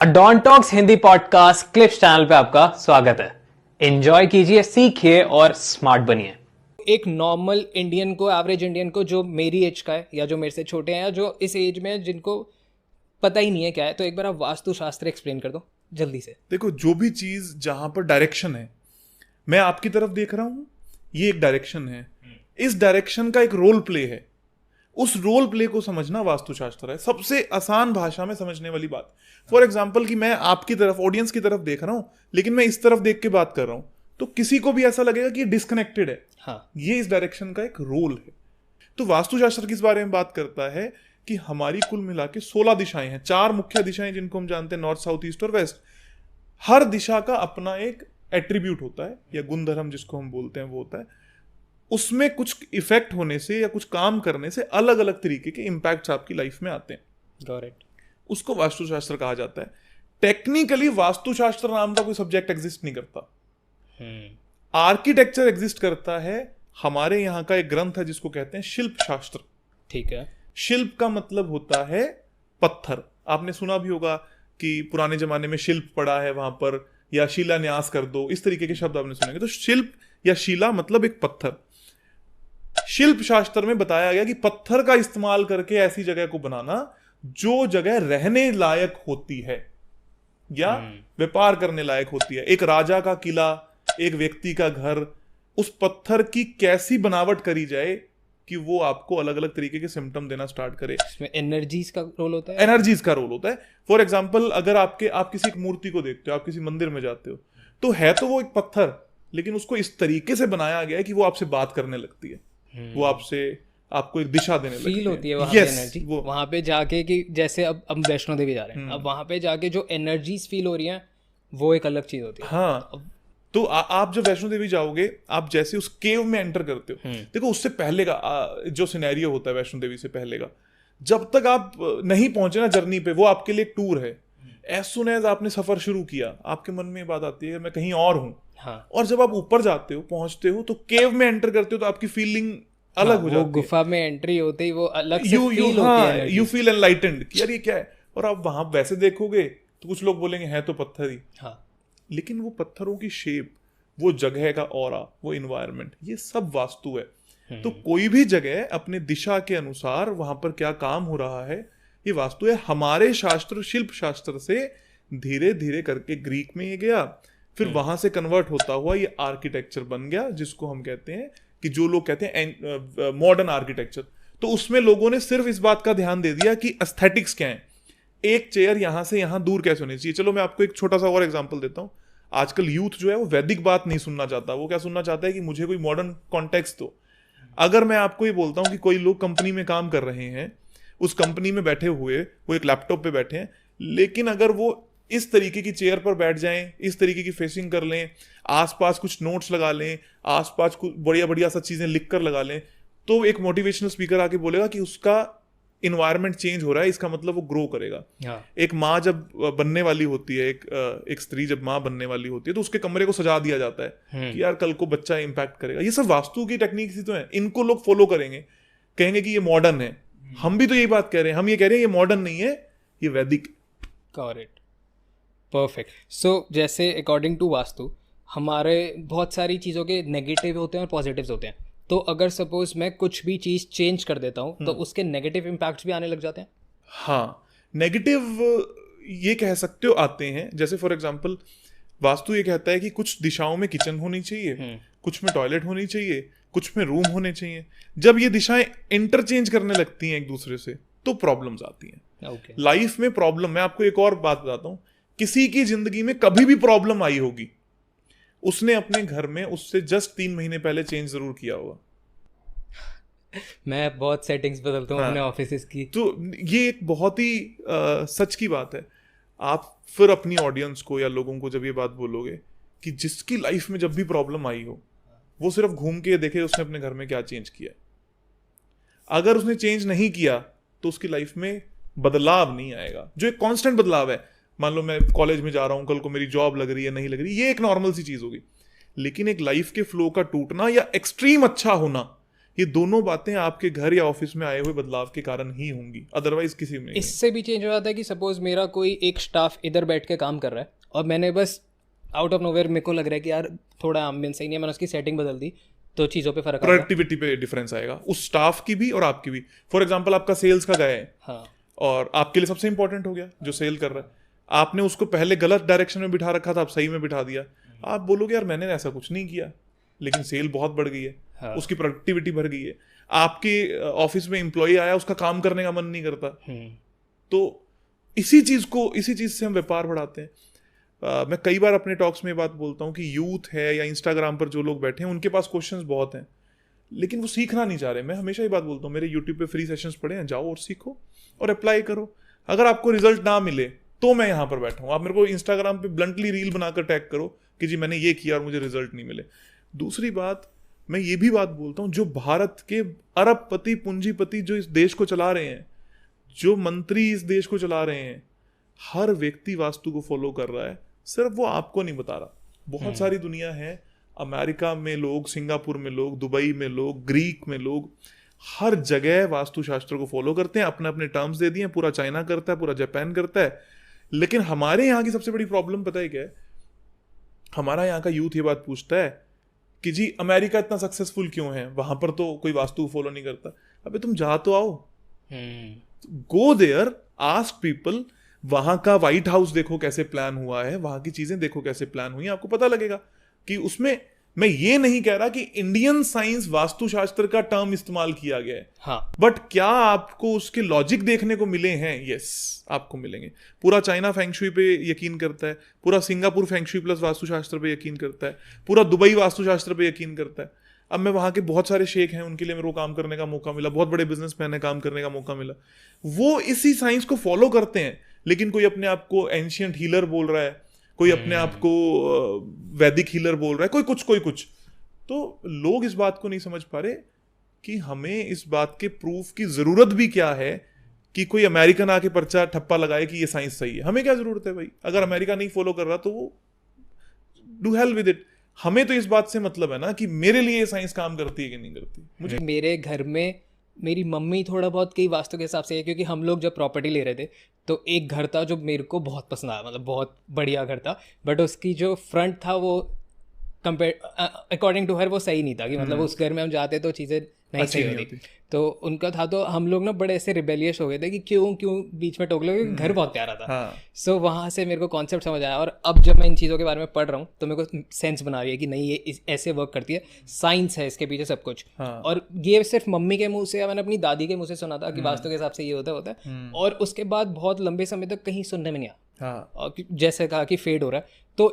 Don talks Hindi podcast clips channel पे आपका स्वागत है। एंजॉय कीजिए, सीखिए और स्मार्ट बनिए। एक नॉर्मल इंडियन को, एवरेज इंडियन को जो मेरी एज का है या जो मेरे से छोटे हैं या जो इस एज में है जिनको पता ही नहीं है क्या है, तो एक बार आप वास्तुशास्त्र एक्सप्लेन कर दो जल्दी से। देखो, जो भी चीज जहां पर डायरेक्शन है, मैं आपकी तरफ देख रहा हूं, ये एक डायरेक्शन है। इस डायरेक्शन का एक रोल प्ले है। उस रोल प्ले को समझना वास्तुशास्त्र है। सबसे आसान भाषा में समझने वाली बात, फॉर एग्जाम्पल कि मैं आपकी तरफ, ऑडियंस की तरफ देख रहा हूं, लेकिन मैं इस तरफ देख के बात कर रहा हूं, तो किसी को भी ऐसा लगेगा कि ये डिस्कनेक्टेड है। हाँ, ये इस डायरेक्शन का एक रोल है। तो वास्तुशास्त्र किस बारे में बात करता है कि हमारी कुल मिला के 16 दिशाएं हैं, 4 मुख्य दिशाएं जिनको हम जानते हैं, नॉर्थ, साउथ, ईस्ट और वेस्ट। हर दिशा का अपना एक एट्रीब्यूट होता है या गुणधर्म जिसको हम बोलते हैं, वो होता है। उसमें कुछ इफेक्ट होने से या कुछ काम करने से अलग अलग तरीके के इंपैक्ट्स आपकी लाइफ में आते हैं। Got it. उसको वास्तुशास्त्र कहा जाता है। टेक्निकली वास्तुशास्त्र नाम का कोई सब्जेक्ट एग्जिस्ट नहीं करता। आर्किटेक्चर एग्जिस्ट करता है। हमारे यहाँ का एक ग्रंथ है जिसको कहते हैं शिल्प शास्त्र। ठीक है। शिल्प का मतलब होता है पत्थर। आपने सुना भी होगा कि पुराने जमाने में शिल्प पड़ा है वहां पर, या शिलान्यास कर दो, इस तरीके के शब्द आपने सुनेंगे। तो शिल्प या शिला मतलब एक पत्थर। शिल्प शास्त्र में बताया गया कि पत्थर का इस्तेमाल करके ऐसी जगह को बनाना जो जगह रहने लायक होती है या व्यापार करने लायक होती है। एक राजा का किला, एक व्यक्ति का घर, उस पत्थर की कैसी बनावट करी जाए कि वो आपको अलग अलग तरीके के सिम्टम देना स्टार्ट करे। इसमें एनर्जीज का रोल होता है। एनर्जीज का रोल होता है। फॉर एग्जाम्पल, अगर आप किसी एक मूर्ति को देखते हो, आप किसी मंदिर में जाते हो, तो है तो वो एक पत्थर, लेकिन उसको इस तरीके से बनाया गया है कि वो आपसे बात करने लगती है, वो आपको एक दिशा देने लगती है, फील होती है वहां yes, पे एनर्जी। वो वहां पे जाके कि जैसे अब हम वैष्णो देवी जा रहे हैं, अब वहां पे जाके जो एनर्जीज फील हो रही हैं वो एक अलग चीज होती है। हाँ। तो आप जब वैष्णो देवी जाओगे, आप जैसे उस केव में एंटर करते हो, देखो उससे पहले का जो सिनेरियो होता है वैष्णो देवी से पहले का, जब तक आप नहीं पहुंचे ना जर्नी पे, वो आपके लिए एक टूर है। एज सुन एज आपने सफर शुरू किया, आपके मन में ये बात आती है कि मैं कहीं और हूं। हाँ। और जब आप ऊपर जाते हो, पहुंचते हो, तो केव में एंटर करते हो, तो आपकी फीलिंग अलग हो जाती है। गुफा में एंट्री होते ही वो अलग से फील होती है। यू फील एनलाइटेंड कि यार ये क्या है। और आप वहां वैसे देखोगे तो कुछ लोग बोलेंगे है तो पत्थर ही, हाँ, लेकिन वो पत्थरों की शेप, वो जगह का ऑरा, वो इन्वायरमेंट, ये सब वास्तु है। तो कोई भी जगह अपने दिशा के अनुसार वहां पर क्या काम हो रहा है, ये वास्तु है। हमारे शास्त्र, शिल्प शास्त्र से धीरे धीरे करके ग्रीक में ये गया, फिर वहां से कन्वर्ट होता हुआ ये आर्किटेक्चर बन गया, जिसको हम कहते हैं कि जो लोग कहते हैं मॉडर्न आर्किटेक्चर। तो उसमें लोगों ने सिर्फ इस बात का ध्यान दे दिया कि एस्थेटिक्स क्या है, एक चेयर यहां से यहां दूर कैसे होनी चाहिए। चलो मैं आपको एक छोटा सा और एग्जांपल देता हूं। आजकल यूथ जो है वो वैदिक बात नहीं सुनना चाहता। वो क्या सुनना चाहता है कि मुझे कोई मॉडर्न कॉन्टेक्स्ट दो। अगर मैं आपको ये बोलता हूं कि कोई लोग कंपनी में काम कर रहे हैं, उस कंपनी में बैठे हुए वो एक लैपटॉप पे बैठे हैं, लेकिन अगर वो इस तरीके की चेयर पर बैठ जाएं, इस तरीके की फेसिंग कर लें, आसपास कुछ नोट्स लगा लें, आसपास कुछ बढ़िया बढ़िया सा चीजें लिख कर लगा लें, तो एक मोटिवेशनल स्पीकर आके बोलेगा कि उसका इन्वायरमेंट चेंज हो रहा है, इसका मतलब वो ग्रो करेगा। हाँ। एक माँ जब बनने वाली होती है, एक स्त्री जब माँ बनने वाली होती है, तो उसके कमरे को सजा दिया जाता है कि यार कल को बच्चा इंपैक्ट करेगा। ये सब वास्तु की टेक्निक ही तो है। इनको लोग फॉलो करेंगे, कहेंगे कि ये मॉडर्न है। हम भी तो यही बात कह रहे हैं। हम ये कह रहे हैं ये मॉडर्न नहीं है, ये वैदिक। Correct, perfect. सो जैसे अकॉर्डिंग टू वास्तु हमारे बहुत सारी चीज़ों के नेगेटिव होते हैं और पॉजिटिव्स होते हैं। तो अगर सपोज मैं कुछ भी चीज़ चेंज कर देता हूँ तो उसके नेगेटिव इम्पैक्ट्स भी आने लग जाते हैं। हाँ, नेगेटिव ये कह सकते हो आते हैं। जैसे फॉर एग्जांपल, वास्तु ये कहता है कि कुछ दिशाओं में किचन होनी चाहिए, कुछ में टॉयलेट होनी चाहिए, कुछ में रूम होने चाहिए। जब ये दिशाएं इंटरचेंज करने लगती हैं एक दूसरे से, तो प्रॉब्लम्स आती हैं। लाइफ में प्रॉब्लम, मैं आपको एक और बात बताता हूँ। किसी की जिंदगी में कभी भी प्रॉब्लम आई होगी, उसने अपने घर में उससे जस्ट 3 महीने पहले चेंज जरूर किया होगा। मैं बहुत सेटिंग्स बदलता हूँ अपने ऑफिस की। तो ये एक बहुत ही सच की बात है। आप फिर अपनी ऑडियंस को या लोगों को जब ये बात बोलोगे कि जिसकी लाइफ में जब भी प्रॉब्लम आई हो, वो सिर्फ घूम के देखे उसने अपने घर में क्या चेंज किया। अगर उसने चेंज नहीं किया तो उसकी लाइफ में बदलाव नहीं आएगा, जो एक कांस्टेंट बदलाव है। मान लो मैं कॉलेज में जा रहा हूं, कल को मेरी जॉब लग रही है, नहीं लग रही, ये एक नॉर्मल सी चीज होगी। लेकिन एक लाइफ के फ्लो का टूटना या एक्सट्रीम अच्छा होना, ये दोनों बातें आपके घर या ऑफिस में आए हुए बदलाव के कारण ही होंगी, अदरवाइज किसी में नहीं। इससे भी चेंज हो जाता है कि सपोज मेरा कोई एक स्टाफ इधर बैठ के काम कर रहा है और मैंने बस आउट ऑफ नोवेयर मेरे को लग रहा है कि यार थोड़ा एम्बियंस सही नहीं है, मैंने उसकी सेटिंग बदल दी तो चीज़ों पे फर्क आएगा। प्रोडक्टिविटी पे डिफरेंस आएगा, उस स्टाफ की भी और आपकी भी। फॉर एग्जाम्पल आपका सेल्स का गया है हाँ और आपके लिए सबसे इंपॉर्टेंट हो गया जो सेल कर रहा है, आपने उसको पहले गलत डायरेक्शन में बिठा रखा था, आप सही में बिठा दिया। आप बोलोगे यार मैंने ऐसा कुछ नहीं किया, लेकिन सेल बहुत बढ़ गई है, हाँ। उसकी प्रोडक्टिविटी बढ़ गई है। आपके ऑफिस में एम्प्लॉय आया, उसका काम करने का मन नहीं करता। तो इसी चीज से हम व्यापार बढ़ाते हैं। मैं कई बार अपने टॉक्स में बात बोलता हूँ कि यूथ है या इंस्टाग्राम पर जो लोग बैठे हैं उनके पास क्वेश्चंस बहुत हैं, लेकिन वो सीखना नहीं चाह रहे। मैं हमेशा ही बात बोलता हूँ, मेरे यूट्यूब पे फ्री सेशंस पड़े हैं, जाओ और सीखो और अप्लाई करो। अगर आपको रिजल्ट ना मिले तो मैं यहाँ पर बैठा हूँ, आप मेरे को इंस्टाग्राम पे ब्लंटली रील बनाकर टैग करो कि जी मैंने ये किया और मुझे रिजल्ट नहीं मिले। दूसरी बात, मैं ये भी बात बोलता हूँ, जो भारत के अरबपति पूंजीपति जो इस देश को चला रहे हैं, जो मंत्री इस देश को चला रहे हैं, हर व्यक्ति वास्तु को फॉलो कर रहा है, सिर्फ वो आपको नहीं बता रहा। बहुत सारी दुनिया है, अमेरिका में लोग, सिंगापुर में लोग, दुबई में लोग, ग्रीक में लोग, हर जगह वास्तुशास्त्र को फॉलो करते हैं, अपने अपने टर्म्स दे दिए। पूरा चाइना करता है, पूरा जापान करता है। लेकिन हमारे यहाँ की सबसे बड़ी प्रॉब्लम पता है क्या है? हमारा यहाँ का यूथ ये बात पूछता है कि जी अमेरिका इतना सक्सेसफुल क्यों है, वहां पर तो कोई वास्तु फॉलो नहीं करता। अबे तुम जा तो आओ, गो देयर, आस्क पीपल। वहां का व्हाइट हाउस देखो कैसे प्लान हुआ है, वहां की चीजें देखो कैसे प्लान हुई है, आपको पता लगेगा कि उसमें, मैं ये नहीं कह रहा कि इंडियन साइंस वास्तुशास्त्र का टर्म इस्तेमाल किया गया है, हाँ, बट क्या आपको उसके लॉजिक देखने को मिले हैं? यस, आपको मिलेंगे। पूरा चाइना फेंगशुई पे यकीन करता है, पूरा सिंगापुर फेंगशुई प्लस वास्तुशास्त्र पे यकीन करता है, पूरा दुबई वास्तुशास्त्र पे यकीन करता है। अब मैं वहां के बहुत सारे शेख हैं, उनके लिए मेरे को काम करने का मौका मिला, बहुत बड़े बिजनेसमैन है, काम करने का मौका मिला। वो इसी साइंस को फॉलो करते हैं, लेकिन कोई अपने आप को एंशियंट हीलर बोल रहा है, कोई अपने आप को वैदिक हीलर बोल रहा है, कोई कुछ। तो लोग इस बात को नहीं समझ पा रहे कि हमें इस बात के प्रूफ की जरूरत भी क्या है कि कोई अमेरिकन आके पर्चा ठप्पा लगाए कि ये साइंस सही है। हमें क्या जरूरत है भाई? अगर अमेरिका नहीं फॉलो कर रहा तो वो डू हेल विद इट। हमें तो इस बात से मतलब है ना कि मेरे लिए ये साइंस काम करती है कि नहीं करती। मुझे मेरे घर में मेरी मम्मी थोड़ा बहुत कई वास्तु के हिसाब से है, क्योंकि हम लोग जब प्रॉपर्टी ले रहे थे तो एक घर था जो मेरे को बहुत पसंद आया, मतलब बहुत बढ़िया घर था, बट उसकी जो फ्रंट था वो कंपेयर अकॉर्डिंग टू हर वो सही नहीं था, कि मतलब उस घर में हम जाते तो चीज़ें नहीं अच्छी सही नहीं होती। होती। तो उनका था, तो हम लोग ना बड़े ऐसे रिबेलियस हो गए थे कि क्यों बीच में टोक लो, क्योंकि घर बहुत प्यारा था। हाँ। सो वहाँ से मेरे को कॉन्सेप्ट समझ आया, और अब जब मैं इन चीज़ों के बारे में पढ़ रहा हूँ तो मेरे को सेंस बना रही है कि नहीं, ये ऐसे वर्क करती है, साइंस है इसके पीछे सब कुछ। हाँ। और ये सिर्फ मम्मी के मुंह से या मैंने अपनी दादी के मुंह से सुना था कि वास्तु के हिसाब से ये होता है, और उसके बाद बहुत लंबे समय तक कहीं सुनने में नहीं आया। हाँ। और जैसे कहा कि फेड हो रहा है, तो